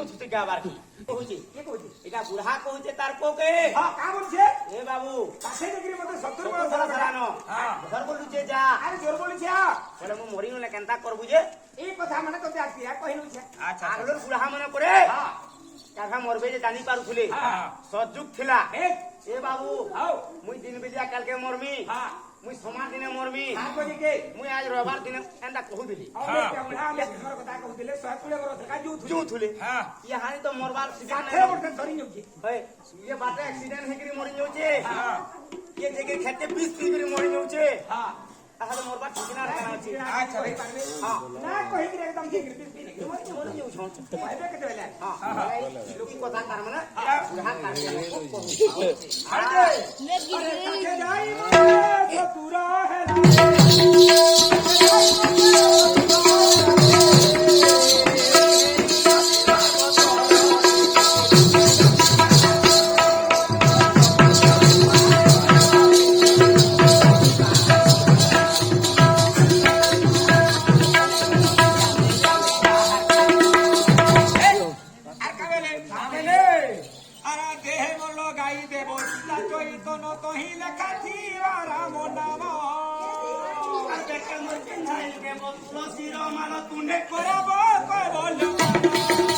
उठुते गाबार की कहूची के कहूची एटा बुढ़ा कहूचे तार को के हां का बोलछे ए बाबू कासे देखि मते 70 तो सारा सारानो हां घर बोलु जे जा अरे जोर बोलछे बोले मु मरी न केनता करबु जे ए कथा माने तो आसिया कहिनु छे अच्छा आगलोर बुढ़ा माने करे हां काका मरबे जे जानी पारुथुले हां सजुग थिला ए बाबू आओ मुई दिन बेलिया काल के मरमी हां मुई समार दिने मरमी हां कोनी के मुई आज रविवार दिन एंदा कहू दिली हां बुढ़ा घर कथा कहउतिले 100 बरस का जू थुले हां यहाँ तो मरबार सीजन काठे बोलते धरि जाउची है ये बाटे एक्सीडेंट हेकरी मरि जाउचे हां ये जगह खेते 20 दिन मरि जाउचे हां आहा तो मरबार ठिकाना रहना अछि अच्छा भाई पारबे हां ना कहि कि एकदम ठीक रीति मरि जाउ छ कहबे केते बेला हां लोकी कथा कर माने बुढ़ा कर अरे काके जाई तो पूरा है तुलसी रो माला तुंडे बराबर बोल